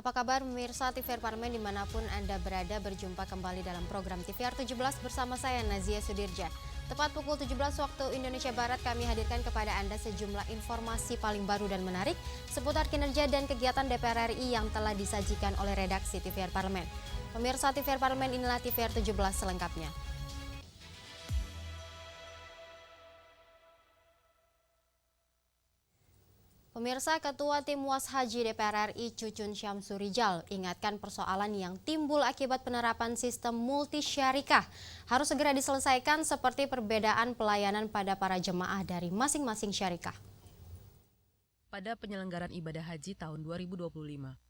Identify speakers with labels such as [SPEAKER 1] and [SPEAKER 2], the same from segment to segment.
[SPEAKER 1] Apa kabar pemirsa TVR Parlemen dimanapun Anda berada, berjumpa kembali dalam program TVR 17 bersama saya Nazia Sudirja. Tepat pukul 17 waktu Indonesia Barat kami hadirkan kepada Anda sejumlah informasi paling baru dan menarik seputar kinerja dan kegiatan DPR RI yang telah disajikan oleh redaksi TVR Parlemen. Pemirsa TVR Parlemen, inilah TVR 17 selengkapnya. Pemirsa, Ketua Tim Was Haji DPR RI Cucun Syamsurijal ingatkan persoalan yang timbul akibat penerapan sistem multisyarikah harus segera diselesaikan seperti perbedaan pelayanan pada para jemaah dari masing-masing syarikah.
[SPEAKER 2] Pada penyelenggaraan ibadah haji tahun 2025,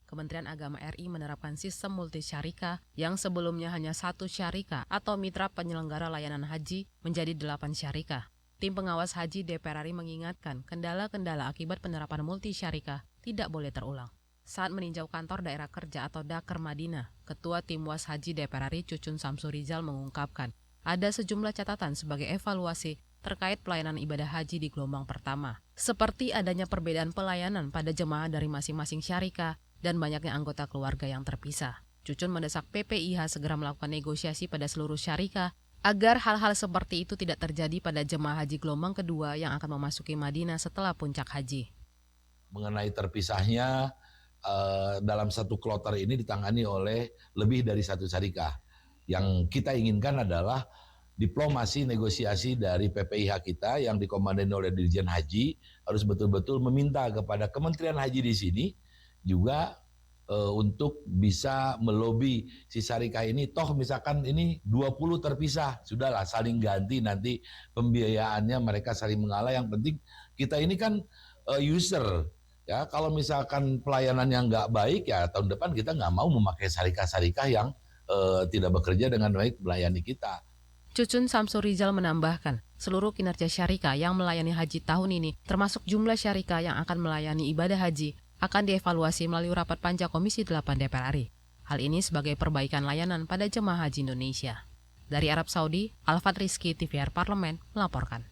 [SPEAKER 2] Kementerian Agama RI menerapkan sistem multisyarikah yang sebelumnya hanya satu syarikah atau mitra penyelenggara layanan haji menjadi 8 syarikah. Tim pengawas haji DPR RI mengingatkan kendala-kendala akibat penerapan multisyarikah tidak boleh terulang. Saat meninjau kantor daerah kerja atau Daker Madinah, Ketua Tim Was Haji DPR RI Cucun Syamsurijal mengungkapkan ada sejumlah catatan sebagai evaluasi terkait pelayanan ibadah haji di gelombang pertama, seperti adanya perbedaan pelayanan pada jemaah dari masing-masing syarikah dan banyaknya anggota keluarga yang terpisah. Cucun mendesak PPIH segera melakukan negosiasi pada seluruh syarikah agar hal-hal seperti itu tidak terjadi pada jemaah haji gelombang kedua yang akan memasuki Madinah setelah puncak haji.
[SPEAKER 3] Mengenai terpisahnya dalam satu kloter ini ditangani oleh lebih dari satu syarikah. Yang kita inginkan adalah diplomasi negosiasi dari PPIH kita yang dikomandoi oleh Dirjen Haji harus betul-betul meminta kepada Kementerian Haji di sini juga untuk bisa melobi si syarikah ini, toh misalkan ini 20 terpisah, sudahlah saling ganti nanti pembiayaannya mereka saling mengalah, yang penting kita ini kan user, ya kalau misalkan pelayanan yang nggak baik ya tahun depan kita nggak mau memakai syarikah-syarikah yang tidak bekerja dengan baik melayani kita.
[SPEAKER 2] Cucun Syamsurijal menambahkan, seluruh kinerja syarikah yang melayani haji tahun ini, termasuk jumlah syarikah yang akan melayani ibadah haji, akan dievaluasi melalui rapat panja Komisi 8 DPR RI. Hal ini sebagai perbaikan layanan pada jemaah haji Indonesia. Dari Arab Saudi, Alfat Rizky, TVR Parlemen, melaporkan.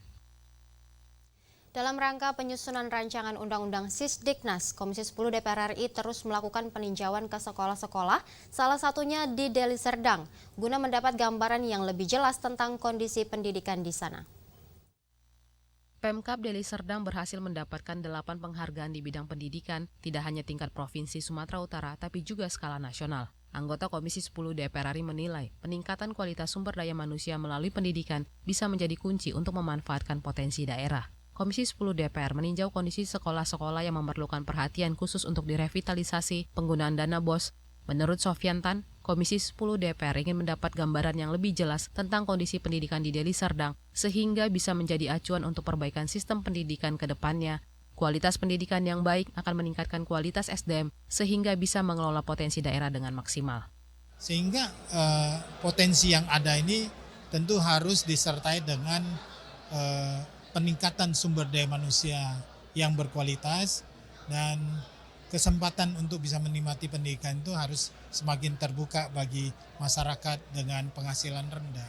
[SPEAKER 1] Dalam rangka penyusunan rancangan Undang-Undang Sisdiknas, Komisi 10 DPR RI terus melakukan peninjauan ke sekolah-sekolah, salah satunya di Deli Serdang, guna mendapat gambaran yang lebih jelas tentang kondisi pendidikan di sana.
[SPEAKER 2] Pemkab Deli Serdang berhasil mendapatkan 8 penghargaan di bidang pendidikan, tidak hanya tingkat Provinsi Sumatera Utara, tapi juga skala nasional. Anggota Komisi 10 DPR RI menilai peningkatan kualitas sumber daya manusia melalui pendidikan bisa menjadi kunci untuk memanfaatkan potensi daerah. Komisi 10 DPR meninjau kondisi sekolah-sekolah yang memerlukan perhatian khusus untuk direvitalisasi penggunaan dana BOS. Menurut Sofyan Tan, Komisi 10 DPR ingin mendapat gambaran yang lebih jelas tentang kondisi pendidikan di Deli Serdang, sehingga bisa menjadi acuan untuk perbaikan sistem pendidikan ke depannya. Kualitas pendidikan yang baik akan meningkatkan kualitas SDM, sehingga bisa mengelola potensi daerah dengan maksimal.
[SPEAKER 4] Sehingga potensi yang ada ini tentu harus disertai dengan peningkatan sumber daya manusia yang berkualitas, dan kesempatan untuk bisa menikmati pendidikan itu harus semakin terbuka bagi masyarakat dengan penghasilan rendah.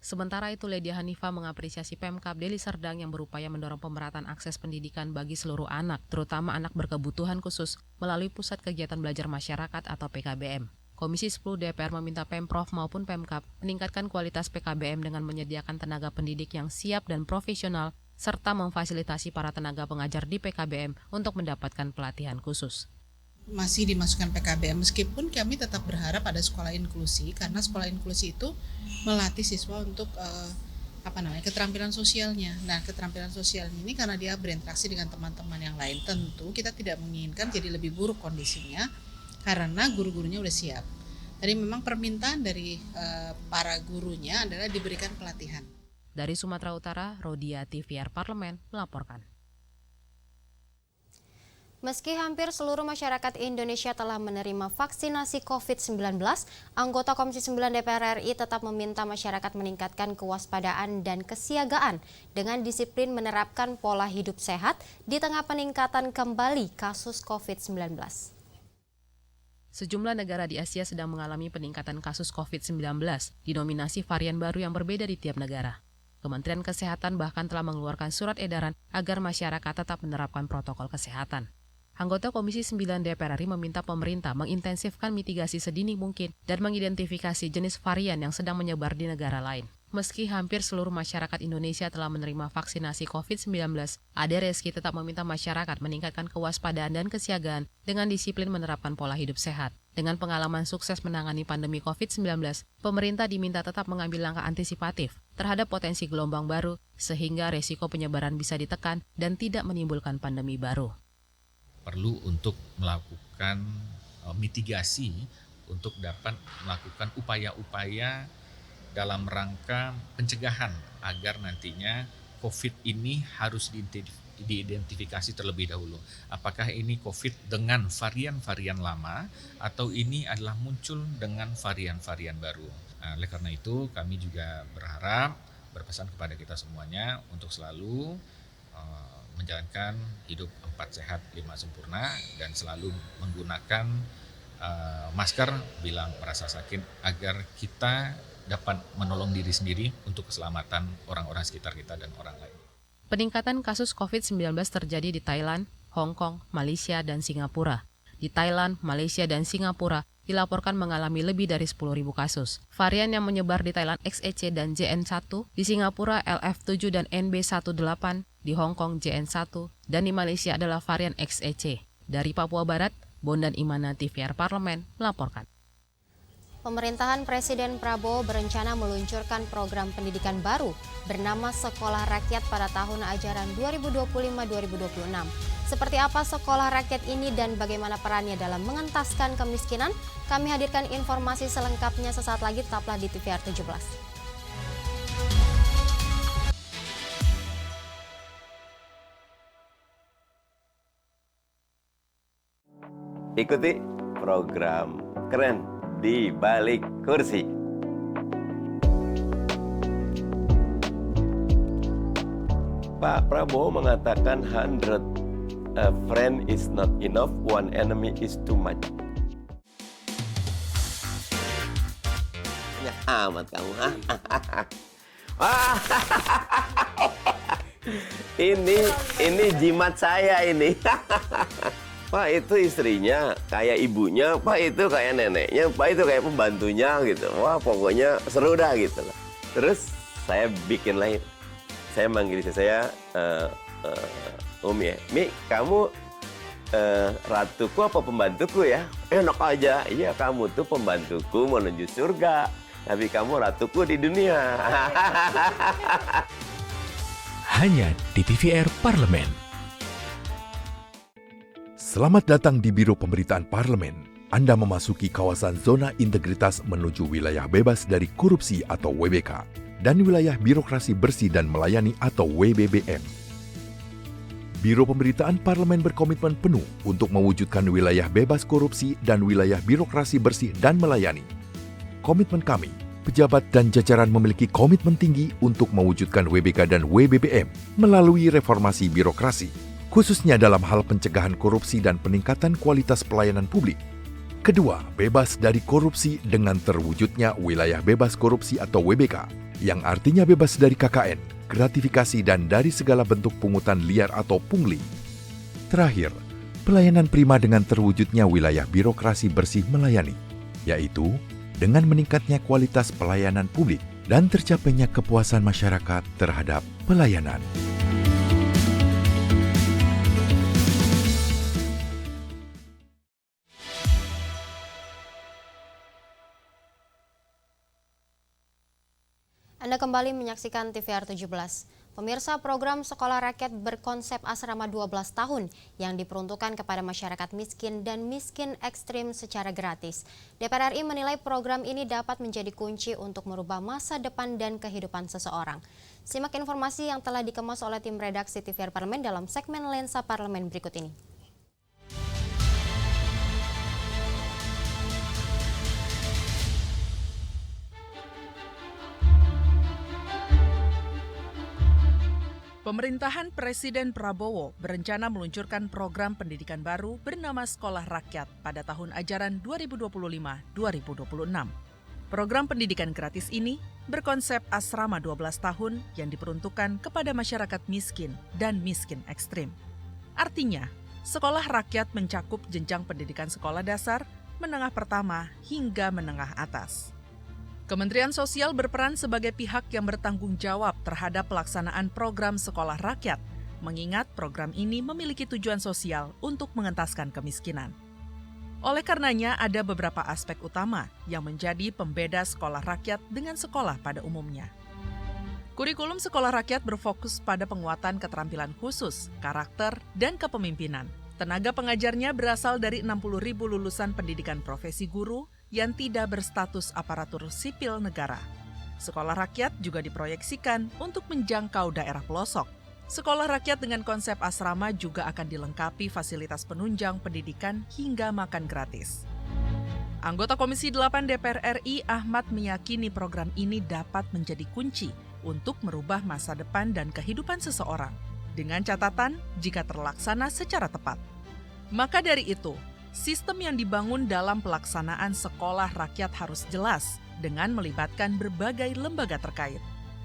[SPEAKER 2] Sementara itu, Ledia Hanifah mengapresiasi Pemkab Deli Serdang yang berupaya mendorong pemerataan akses pendidikan bagi seluruh anak, terutama anak berkebutuhan khusus, melalui Pusat Kegiatan Belajar Masyarakat atau PKBM. Komisi 10 DPR meminta Pemprov maupun Pemkab meningkatkan kualitas PKBM dengan menyediakan tenaga pendidik yang siap dan profesional, serta memfasilitasi para tenaga pengajar di PKBM untuk mendapatkan pelatihan khusus.
[SPEAKER 5] Masih dimasukkan PKBM, meskipun kami tetap berharap ada sekolah inklusi, karena sekolah inklusi itu melatih siswa untuk keterampilan sosialnya. Nah, keterampilan sosial ini karena dia berinteraksi dengan teman-teman yang lain, tentu kita tidak menginginkan jadi lebih buruk kondisinya karena guru-gurunya udah siap. Jadi memang permintaan dari para gurunya adalah diberikan pelatihan.
[SPEAKER 2] Dari Sumatera Utara, Rodia, TVR Parlemen melaporkan.
[SPEAKER 1] Meski hampir seluruh masyarakat Indonesia telah menerima vaksinasi COVID-19, anggota Komisi 9 DPR RI tetap meminta masyarakat meningkatkan kewaspadaan dan kesiagaan dengan disiplin menerapkan pola hidup sehat di tengah peningkatan kembali kasus COVID-19.
[SPEAKER 2] Sejumlah negara di Asia sedang mengalami peningkatan kasus COVID-19, didominasi varian baru yang berbeda di tiap negara. Kementerian Kesehatan bahkan telah mengeluarkan surat edaran agar masyarakat tetap menerapkan protokol kesehatan. Anggota Komisi 9 DPR RI meminta pemerintah mengintensifkan mitigasi sedini mungkin dan mengidentifikasi jenis varian yang sedang menyebar di negara lain. Meski hampir seluruh masyarakat Indonesia telah menerima vaksinasi COVID-19, Ade Reski tetap meminta masyarakat meningkatkan kewaspadaan dan kesiagaan dengan disiplin menerapkan pola hidup sehat. Dengan pengalaman sukses menangani pandemi COVID-19, pemerintah diminta tetap mengambil langkah antisipatif terhadap potensi gelombang baru sehingga resiko penyebaran bisa ditekan dan tidak menimbulkan pandemi baru.
[SPEAKER 6] Perlu untuk melakukan mitigasi untuk dapat melakukan upaya-upaya dalam rangka pencegahan agar nantinya COVID ini harus diidentifikasi terlebih dahulu. Apakah ini COVID dengan varian-varian lama atau ini adalah muncul dengan varian-varian baru. Nah, oleh karena itu kami juga berpesan kepada kita semuanya untuk selalu menjalankan hidup 4 sehat 5 sempurna dan selalu menggunakan masker bila merasa sakit agar kita dapat menolong diri sendiri untuk keselamatan orang-orang sekitar kita dan orang lain.
[SPEAKER 2] Peningkatan kasus COVID-19 terjadi di Thailand, Hong Kong, Malaysia, dan Singapura. Di Thailand, Malaysia, dan Singapura dilaporkan mengalami lebih dari 10.000 kasus. Varian yang menyebar di Thailand XEC dan JN1, di Singapura LF7 dan NB18, di Hong Kong JN1, dan di Malaysia adalah varian XEC. Dari Papua Barat, Bondan Imana TVR Parlemen melaporkan.
[SPEAKER 1] Pemerintahan Presiden Prabowo berencana meluncurkan program pendidikan baru bernama Sekolah Rakyat pada tahun ajaran 2025-2026. Seperti apa Sekolah Rakyat ini dan bagaimana perannya dalam mengentaskan kemiskinan? Kami hadirkan informasi selengkapnya sesaat lagi, tetaplah di TVR 17.
[SPEAKER 7] Ikuti program keren di balik kursi. Pak Prabowo mengatakan 100 a friend is not enough, one enemy is too much. Ya amat kamu. Ini jimat saya ini. Pak itu istrinya kayak ibunya, Pak itu kayak neneknya, Pak itu kayak pembantunya gitu. Wah pokoknya seru dah gitu loh. Terus saya bikin lain. Saya manggil istri saya Umi ya. Mi, kamu ratuku apa pembantuku ya? Enak aja. Iya kamu tuh pembantuku menuju surga. Tapi kamu ratuku di dunia.
[SPEAKER 8] Hanya di TVR Parlemen. Selamat datang di Biro Pemberitaan Parlemen. Anda memasuki kawasan zona integritas menuju wilayah bebas dari korupsi atau WBK dan wilayah birokrasi bersih dan melayani atau WBBM. Biro Pemberitaan Parlemen berkomitmen penuh untuk mewujudkan wilayah bebas korupsi dan wilayah birokrasi bersih dan melayani. Komitmen kami, pejabat dan jajaran memiliki komitmen tinggi untuk mewujudkan WBK dan WBBM melalui reformasi birokrasi, khususnya dalam hal pencegahan korupsi dan peningkatan kualitas pelayanan publik. Kedua, bebas dari korupsi dengan terwujudnya wilayah bebas korupsi atau WBK, yang artinya bebas dari KKN, gratifikasi dan dari segala bentuk pungutan liar atau pungli. Terakhir, pelayanan prima dengan terwujudnya wilayah birokrasi bersih melayani, yaitu dengan meningkatnya kualitas pelayanan publik dan tercapainya kepuasan masyarakat terhadap pelayanan.
[SPEAKER 1] Anda kembali menyaksikan TVR 17. Pemirsa, program Sekolah Rakyat berkonsep asrama 12 tahun yang diperuntukkan kepada masyarakat miskin dan miskin ekstrim secara gratis. DPR RI menilai program ini dapat menjadi kunci untuk merubah masa depan dan kehidupan seseorang. Simak informasi yang telah dikemas oleh tim redaksi TVR Parlemen dalam segmen Lensa Parlemen berikut ini.
[SPEAKER 9] Pemerintahan Presiden Prabowo berencana meluncurkan program pendidikan baru bernama Sekolah Rakyat pada tahun ajaran 2025-2026. Program pendidikan gratis ini berkonsep asrama 12 tahun yang diperuntukkan kepada masyarakat miskin dan miskin ekstrim. Artinya, sekolah rakyat mencakup jenjang pendidikan sekolah dasar, menengah pertama, hingga menengah atas. Kementerian Sosial berperan sebagai pihak yang bertanggung jawab terhadap pelaksanaan program sekolah rakyat, mengingat program ini memiliki tujuan sosial untuk mengentaskan kemiskinan. Oleh karenanya, ada beberapa aspek utama yang menjadi pembeda sekolah rakyat dengan sekolah pada umumnya. Kurikulum sekolah rakyat berfokus pada penguatan keterampilan khusus, karakter, dan kepemimpinan. Tenaga pengajarnya berasal dari 60.000 lulusan pendidikan profesi guru yang tidak berstatus aparatur sipil negara. Sekolah rakyat juga diproyeksikan untuk menjangkau daerah pelosok. Sekolah rakyat dengan konsep asrama juga akan dilengkapi fasilitas penunjang pendidikan hingga makan gratis. Anggota Komisi 8 DPR RI Ahmad meyakini program ini dapat menjadi kunci untuk merubah masa depan dan kehidupan seseorang, dengan catatan jika terlaksana secara tepat. Maka dari itu, sistem yang dibangun dalam pelaksanaan sekolah rakyat harus jelas dengan melibatkan berbagai lembaga terkait.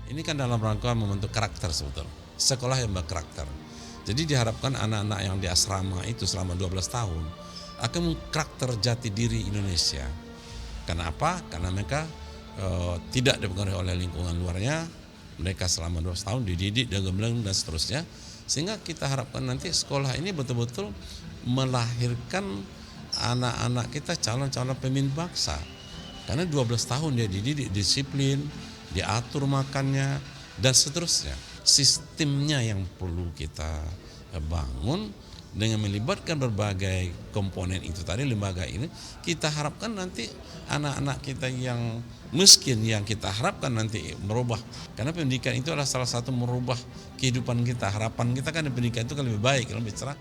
[SPEAKER 10] Ini kan dalam rangka membentuk karakter sebetulnya, sekolah yang berkarakter. Jadi diharapkan anak-anak yang di asrama itu selama 12 tahun akan mengkarakter jati diri Indonesia. Kenapa? Karena mereka tidak dipengaruhi oleh lingkungan luarnya. Mereka selama 12 tahun dididik, digembleng dan seterusnya. Sehingga kita harapkan nanti sekolah ini betul-betul melahirkan anak-anak kita calon-calon pemimpin bangsa. Karena 12 tahun dia dididik, disiplin, diatur makannya, dan seterusnya. Sistemnya yang perlu kita bangun dengan melibatkan berbagai komponen itu tadi, lembaga ini, kita harapkan nanti anak-anak kita yang miskin yang kita harapkan nanti merubah. Karena pendidikan itu adalah salah satu merubah kehidupan kita. Harapan kita kan pendidikan itu kan lebih baik, lebih cerah.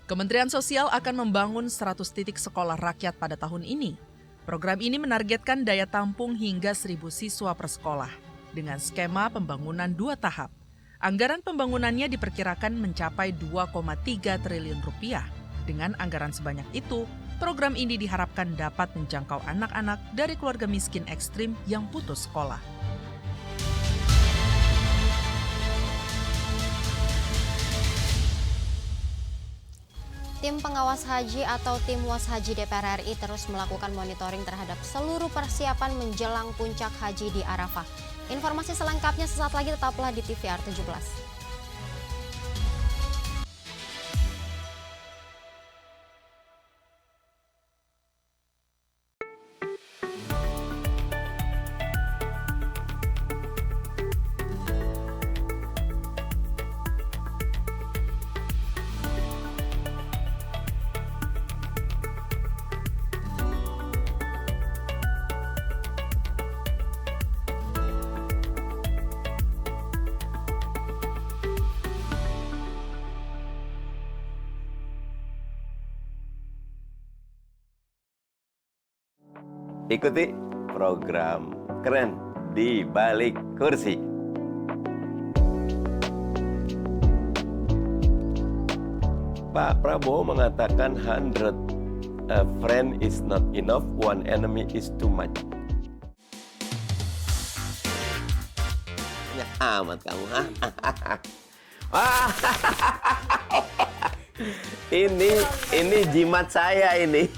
[SPEAKER 9] Kementerian Sosial akan membangun 100 titik sekolah rakyat pada tahun ini. Program ini menargetkan daya tampung hingga 1.000 siswa per sekolah dengan skema pembangunan 2 tahap. Anggaran pembangunannya diperkirakan mencapai 2,3 triliun rupiah. Dengan anggaran sebanyak itu, program ini diharapkan dapat menjangkau anak-anak dari keluarga miskin ekstrim yang putus sekolah.
[SPEAKER 1] Tim pengawas haji atau tim Was Haji DPR RI terus melakukan monitoring terhadap seluruh persiapan menjelang puncak haji di Arafah. Informasi selengkapnya sesaat lagi, tetaplah di TVR 17.
[SPEAKER 7] Ikuti program keren di balik kursi. Pak Prabowo mengatakan 100 a friend is not enough, one enemy is too much. Ya amat kamu. Ini jimat saya ini.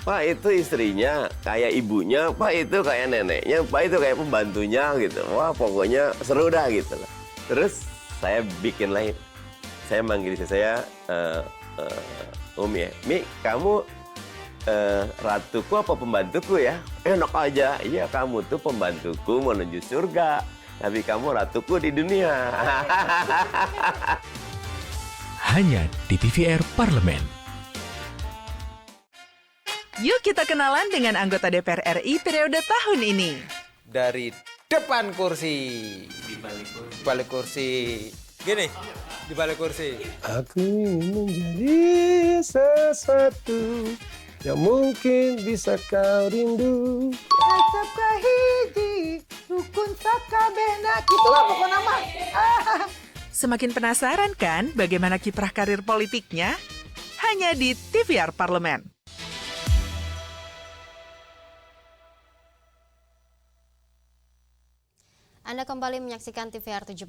[SPEAKER 7] Pak itu istrinya kayak ibunya, Pak itu kayak neneknya, Pak itu kayak pembantunya gitu. Wah pokoknya seru dah gitu lah. Terus saya bikin lain. Saya manggil istri saya Umi ya. Mi, kamu ratuku apa pembantuku ya? Enak aja. Iya kamu tuh pembantuku menuju surga. Tapi kamu ratuku di dunia.
[SPEAKER 11] Hanya di TVR Parlemen.
[SPEAKER 9] Yuk kita kenalan dengan anggota DPR RI periode tahun ini.
[SPEAKER 12] Dari depan kursi. Di balik kursi. Gini, di balik kursi.
[SPEAKER 13] Aku ingin menjadi sesuatu yang mungkin bisa kau rindu.
[SPEAKER 14] Acap kahiji, rukun sakabehna. Gitulah pokok nama.
[SPEAKER 9] Semakin penasaran kan bagaimana kiprah karir politiknya? Hanya di TVR Parlemen.
[SPEAKER 1] Anda kembali menyaksikan TVR 17.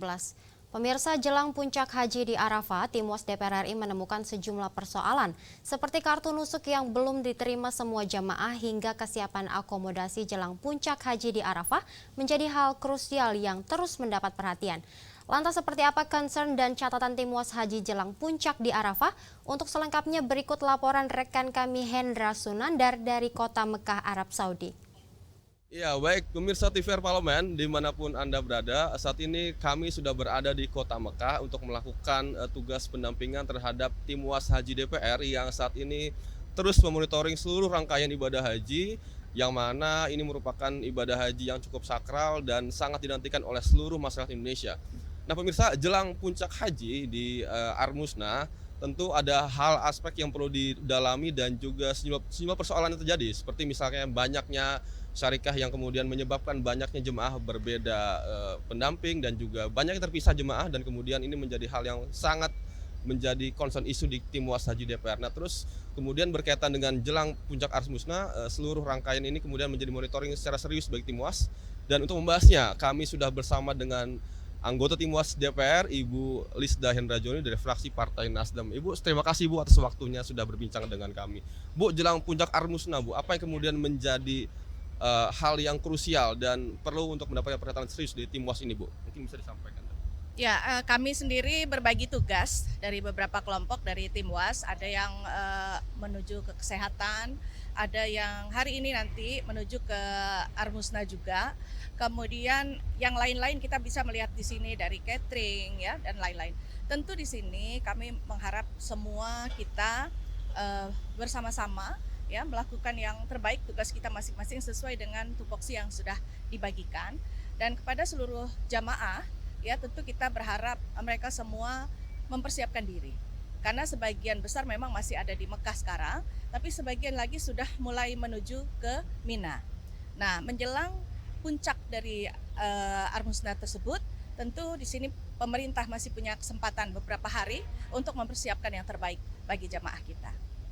[SPEAKER 1] Pemirsa, jelang puncak haji di Arafah, Tim Was DPR RI menemukan sejumlah persoalan seperti kartu nusuk yang belum diterima semua jamaah hingga kesiapan akomodasi jelang puncak haji di Arafah menjadi hal krusial yang terus mendapat perhatian. Lantas seperti apa concern dan catatan Tim Was Haji jelang puncak di Arafah? Untuk selengkapnya berikut laporan rekan kami Hendra Sunandar dari kota Mekah, Arab Saudi.
[SPEAKER 15] Ya, baik pemirsa TVR Parlemen dimanapun Anda berada, saat ini kami sudah berada di kota Mekah untuk melakukan tugas pendampingan terhadap Tim Was Haji DPR yang saat ini terus memonitoring seluruh rangkaian ibadah haji, yang mana ini merupakan ibadah haji yang cukup sakral dan sangat dinantikan oleh seluruh masyarakat Indonesia. Nah pemirsa, jelang puncak haji di Armusna, tentu ada hal aspek yang perlu didalami dan juga sejumlah persoalan yang terjadi, seperti misalnya banyaknya syarikah yang kemudian menyebabkan banyaknya jemaah berbeda pendamping dan juga banyak yang terpisah jemaah, dan kemudian ini menjadi hal yang sangat menjadi concern isu di Tim Was Haji DPR. Nah terus kemudian berkaitan dengan jelang puncak Armusna, seluruh rangkaian ini kemudian menjadi monitoring secara serius bagi Tim Was, dan untuk membahasnya kami sudah bersama dengan anggota Tim Was DPR, Ibu Lisda Hendrajoni dari fraksi Partai Nasdem. Ibu, terima kasih Bu atas waktunya sudah berbincang dengan kami. Bu, jelang puncak Armusna, Bu, apa yang kemudian menjadi hal yang krusial dan perlu untuk mendapatkan perhatian serius di Tim Was ini, Bu? Mungkin bisa disampaikan.
[SPEAKER 16] Ya, kami sendiri berbagi tugas dari beberapa kelompok dari Tim Was. Ada yang menuju ke kesehatan, ada yang hari ini nanti menuju ke Armusna juga. Kemudian yang lain-lain kita bisa melihat di sini dari catering ya dan lain-lain. Tentu di sini kami mengharap semua kita bersama-sama ya melakukan yang terbaik, tugas kita masing-masing sesuai dengan tupoksi yang sudah dibagikan. Dan kepada seluruh jamaah ya tentu kita berharap mereka semua mempersiapkan diri, karena sebagian besar memang masih ada di Mekah sekarang, tapi sebagian lagi sudah mulai menuju ke Mina. Nah menjelang puncak dari Armusna tersebut, tentu di sini pemerintah masih punya kesempatan beberapa hari untuk mempersiapkan yang terbaik bagi jamaah kita.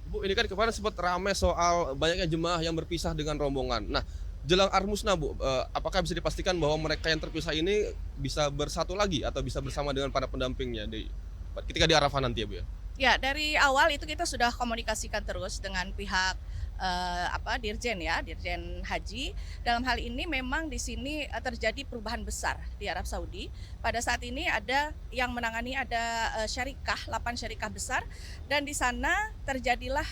[SPEAKER 15] Bu, ini kan kemarin sempat ramai soal banyaknya jemaah yang berpisah dengan rombongan. Nah, jelang Armusna, Bu, apakah bisa dipastikan bahwa mereka yang terpisah ini bisa bersatu lagi atau bisa bersama dengan para pendampingnya ketika di Arafah nanti ya, Bu ya?
[SPEAKER 16] Ya, dari awal itu kita sudah komunikasikan terus dengan pihak Dirjen Haji. Dalam hal ini memang di sini terjadi perubahan besar di Arab Saudi. Pada saat ini ada yang menangani ada 8 syarikah besar, dan di sana terjadilah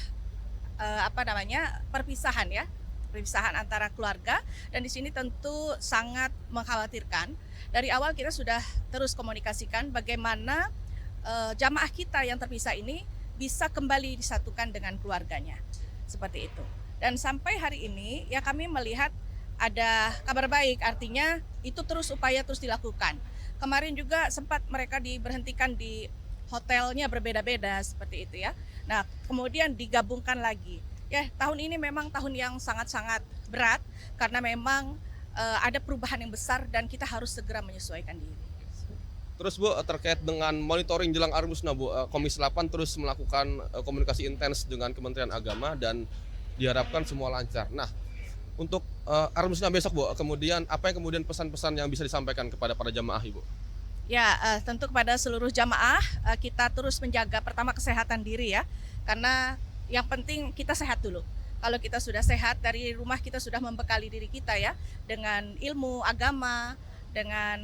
[SPEAKER 16] perpisahan antara keluarga, dan di sini tentu sangat mengkhawatirkan. Dari awal kita sudah terus komunikasikan bagaimana jamaah kita yang terpisah ini bisa kembali disatukan dengan keluarganya. Seperti itu. Dan sampai hari ini ya kami melihat ada kabar baik, artinya itu upaya terus dilakukan. Kemarin juga sempat mereka diberhentikan di hotelnya berbeda-beda seperti itu ya. Nah kemudian digabungkan lagi. Ya tahun ini memang tahun yang sangat-sangat berat karena memang ada perubahan yang besar dan kita harus segera menyesuaikan diri.
[SPEAKER 15] Terus Bu, terkait dengan monitoring jelang Armusna, Bu, Komisi 8 terus melakukan komunikasi intens dengan Kementerian Agama dan diharapkan semua lancar. Nah, untuk Armusna besok, Bu, kemudian apa yang kemudian pesan-pesan yang bisa disampaikan kepada para jamaah, Ibu?
[SPEAKER 16] Ya, tentu kepada seluruh jamaah kita terus menjaga pertama kesehatan diri ya, karena yang penting kita sehat dulu. Kalau kita sudah sehat, dari rumah kita sudah membekali diri kita ya dengan ilmu agama, dengan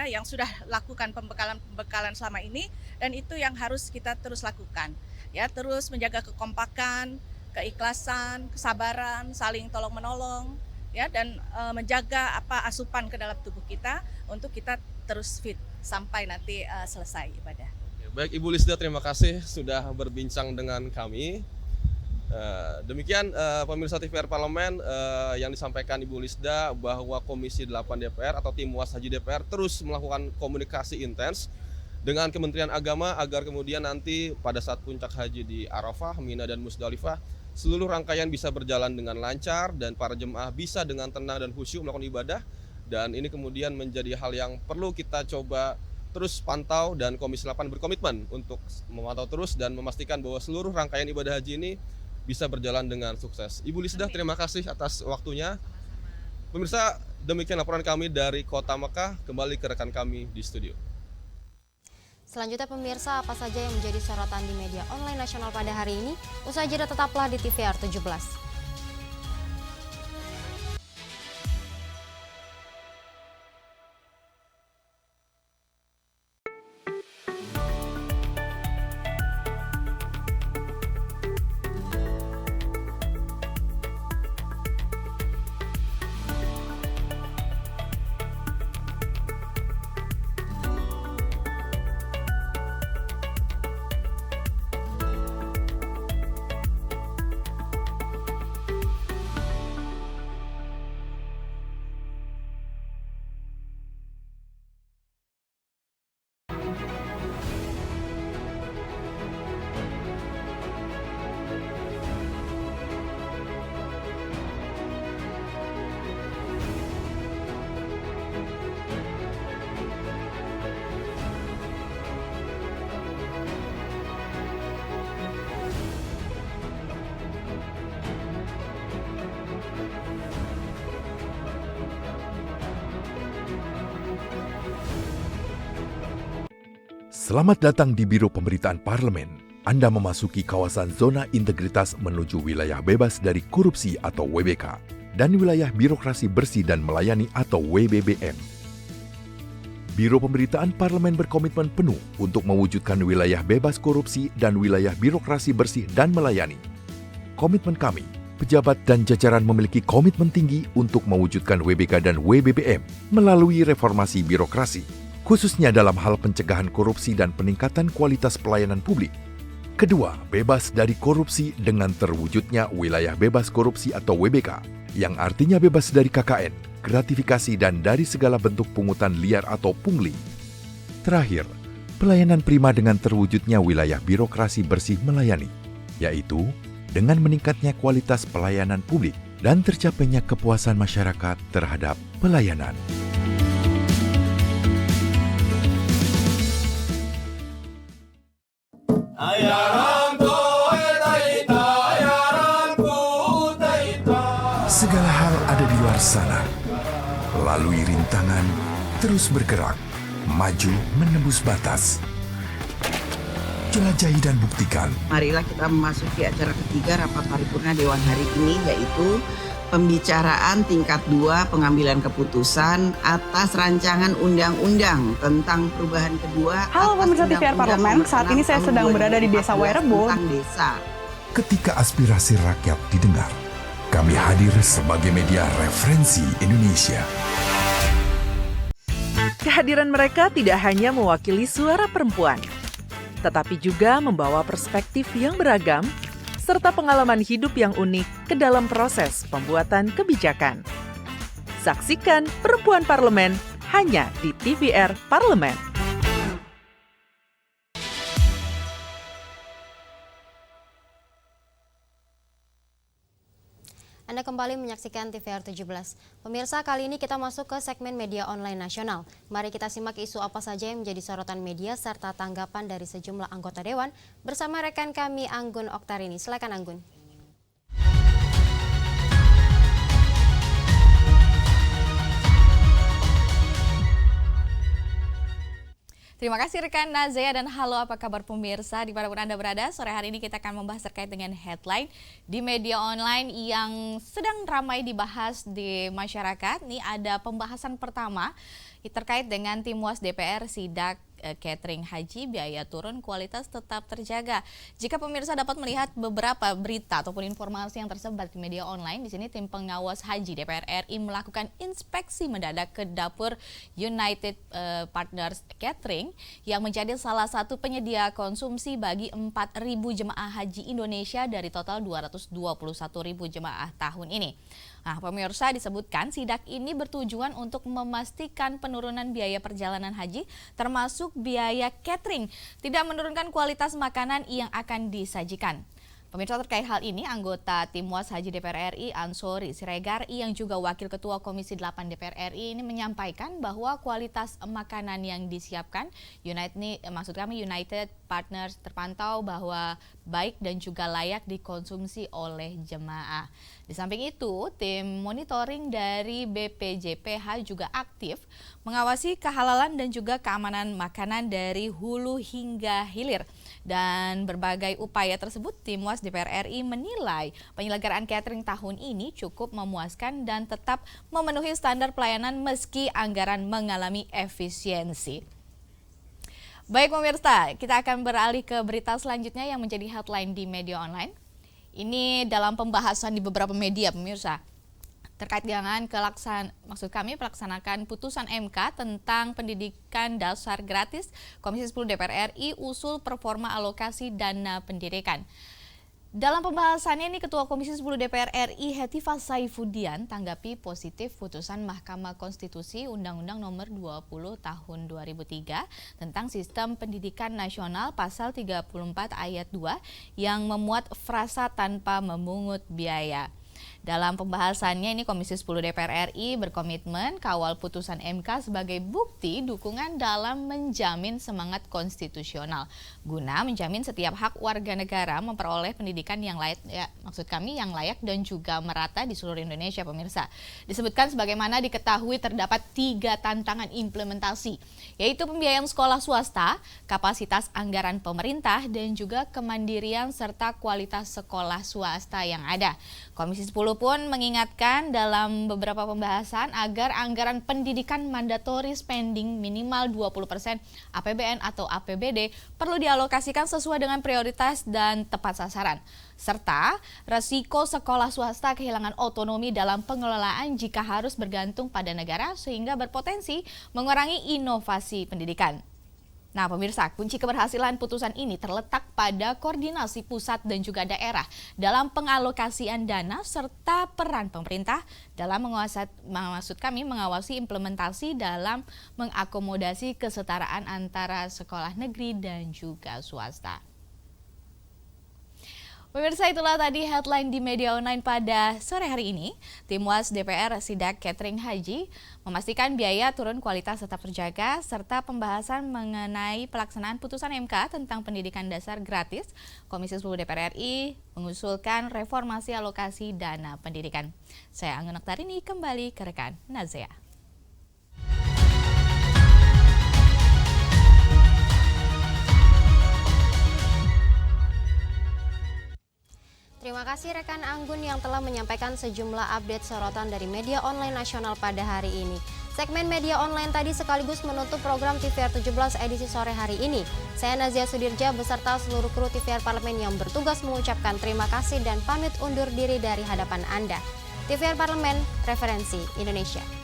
[SPEAKER 16] yang sudah lakukan pembekalan selama ini, dan itu yang harus kita terus lakukan ya, terus menjaga kekompakan, keikhlasan, kesabaran, saling tolong menolong ya, dan menjaga asupan ke dalam tubuh kita untuk kita terus fit sampai nanti selesai ibadah.
[SPEAKER 15] Baik Ibu Lisda, terima kasih sudah berbincang dengan kami. Demikian pemirsa TVR Parlemen yang disampaikan Ibu Lisda, bahwa Komisi 8 DPR atau Tim Was Haji DPR terus melakukan komunikasi intens dengan Kementerian Agama agar kemudian nanti pada saat puncak haji di Arafah, Mina dan Musdalifah seluruh rangkaian bisa berjalan dengan lancar dan para jemaah bisa dengan tenang dan khusyuk melakukan ibadah. Dan ini kemudian menjadi hal yang perlu kita coba terus pantau, dan Komisi 8 berkomitmen untuk memantau terus dan memastikan bahwa seluruh rangkaian ibadah haji ini bisa berjalan dengan sukses. Ibu Lisda, terima kasih atas waktunya. Pemirsa, demikian laporan kami dari Kota Mekah. Kembali ke rekan kami di studio.
[SPEAKER 1] Selanjutnya pemirsa, apa saja yang menjadi sorotan di media online nasional pada hari ini? Usai jeda tetaplah di TVR 17.
[SPEAKER 8] Selamat datang di Biro Pemberitaan Parlemen. Anda memasuki kawasan zona integritas menuju wilayah bebas dari korupsi atau WBK dan wilayah birokrasi bersih dan melayani atau WBBM. Biro Pemberitaan Parlemen berkomitmen penuh untuk mewujudkan wilayah bebas korupsi dan wilayah birokrasi bersih dan melayani. Komitmen kami, pejabat dan jajaran memiliki komitmen tinggi untuk mewujudkan WBK dan WBBM melalui reformasi birokrasi, khususnya dalam hal pencegahan korupsi dan peningkatan kualitas pelayanan publik. Kedua, bebas dari korupsi dengan terwujudnya wilayah bebas korupsi atau WBK, yang artinya bebas dari KKN, gratifikasi dan dari segala bentuk pungutan liar atau pungli. Terakhir, pelayanan prima dengan terwujudnya wilayah birokrasi bersih melayani, yaitu dengan meningkatnya kualitas pelayanan publik dan tercapainya kepuasan masyarakat terhadap pelayanan.
[SPEAKER 11] Segala hal ada di luar sana. Lalui rintangan, terus bergerak, maju menembus batas. Jelajahi dan buktikan.
[SPEAKER 17] Marilah kita memasuki acara ketiga rapat paripurna Dewan hari ini, yaitu pembicaraan tingkat 2 pengambilan keputusan atas rancangan undang-undang tentang perubahan kedua.
[SPEAKER 18] Halo pemirsa TVR Parlemen, saat ini saya sedang berada di Desa Wairebo.
[SPEAKER 11] Ketika aspirasi rakyat didengar, kami hadir sebagai media referensi Indonesia.
[SPEAKER 9] Kehadiran mereka tidak hanya mewakili suara perempuan, tetapi juga membawa perspektif yang beragam serta pengalaman hidup yang unik ke dalam proses pembuatan kebijakan. Saksikan Perempuan Parlemen hanya di TVR Parlemen.
[SPEAKER 1] Anda kembali menyaksikan TVR 17. Pemirsa, kali ini kita masuk ke segmen media online nasional. Mari kita simak isu apa saja yang menjadi sorotan media serta tanggapan dari sejumlah anggota Dewan bersama rekan kami Anggun Oktarini. Silakan Anggun.
[SPEAKER 19] Terima kasih rekan Nazia dan halo apa kabar pemirsa dimanapun Anda berada. Sore hari ini kita akan membahas terkait dengan headline di media online yang sedang ramai dibahas di masyarakat. Ini ada pembahasan pertama terkait dengan Timuas DPR sidak catering haji, biaya turun, kualitas tetap terjaga. Jika pemirsa dapat melihat beberapa berita ataupun informasi yang tersebar di media online, di sini tim pengawas haji DPR RI melakukan inspeksi mendadak ke dapur United Partners Catering yang menjadi salah satu penyedia konsumsi bagi 4.000 jemaah haji Indonesia dari total 221.000 jemaah tahun ini. Nah, pemirsa, disebutkan sidak ini bertujuan untuk memastikan penurunan biaya perjalanan haji termasuk biaya catering, tidak menurunkan kualitas makanan yang akan disajikan. Pemirsa, terkait hal ini, anggota Timwas Haji DPR RI Ansori Siregar yang juga Wakil Ketua Komisi 8 DPR RI ini menyampaikan bahwa kualitas makanan yang disiapkan United Partners terpantau bahwa baik dan juga layak dikonsumsi oleh jemaah. Di samping itu, tim monitoring dari BPJPH juga aktif mengawasi kehalalan dan juga keamanan makanan dari hulu hingga hilir. Dan berbagai upaya tersebut, Timwas DPR RI menilai penyelenggaraan catering tahun ini cukup memuaskan dan tetap memenuhi standar pelayanan meski anggaran mengalami efisiensi. Baik pemirsa, kita akan beralih ke berita selanjutnya yang menjadi headline di media online. Ini dalam pembahasan di beberapa media pemirsa. Terkait dengan pelaksanakan putusan MK tentang pendidikan dasar gratis, Komisi 10 DPR RI usul performa alokasi dana pendidikan. Dalam pembahasannya ini Ketua Komisi 10 DPR RI Hetifah Saifudian tanggapi positif putusan Mahkamah Konstitusi Undang-Undang Nomor 20 Tahun 2003 tentang Sistem Pendidikan Nasional Pasal 34 Ayat 2 yang memuat frasa tanpa memungut biaya. Dalam pembahasannya ini Komisi 10 DPR RI berkomitmen kawal putusan MK sebagai bukti dukungan dalam menjamin semangat konstitusional guna menjamin setiap hak warga negara memperoleh pendidikan yang layak, yang layak dan juga merata di seluruh Indonesia pemirsa. Disebutkan sebagaimana diketahui terdapat 3 tantangan implementasi, yaitu pembiayaan sekolah swasta, kapasitas anggaran pemerintah dan juga kemandirian serta kualitas sekolah swasta yang ada. Komisi 10 pun mengingatkan dalam beberapa pembahasan agar anggaran pendidikan mandatory spending minimal 20% APBN atau APBD perlu dialokasikan sesuai dengan prioritas dan tepat sasaran. Serta resiko sekolah swasta kehilangan otonomi dalam pengelolaan jika harus bergantung pada negara sehingga berpotensi mengurangi inovasi pendidikan. Nah pemirsa, kunci keberhasilan putusan ini terletak pada koordinasi pusat dan juga daerah dalam pengalokasian dana serta peran pemerintah dalam mengawasi implementasi dalam mengakomodasi kesetaraan antara sekolah negeri dan juga swasta. Pemirsa, itulah tadi headline di media online pada sore hari ini. Timwas DPR Sidak Catering Haji memastikan biaya turun kualitas tetap terjaga, serta pembahasan mengenai pelaksanaan putusan MK tentang pendidikan dasar gratis. Komisi 10 DPR RI mengusulkan reformasi alokasi dana pendidikan. Saya Anggun Oktarini, kembali ke rekan Nazea.
[SPEAKER 1] Terima kasih rekan Anggun yang telah menyampaikan sejumlah update sorotan dari media online nasional pada hari ini. Segmen media online tadi sekaligus menutup program TVR 17 edisi sore hari ini. Saya Nazia Sudirja beserta seluruh kru TVR Parlemen yang bertugas mengucapkan terima kasih dan pamit undur diri dari hadapan Anda. TVR Parlemen, referensi Indonesia.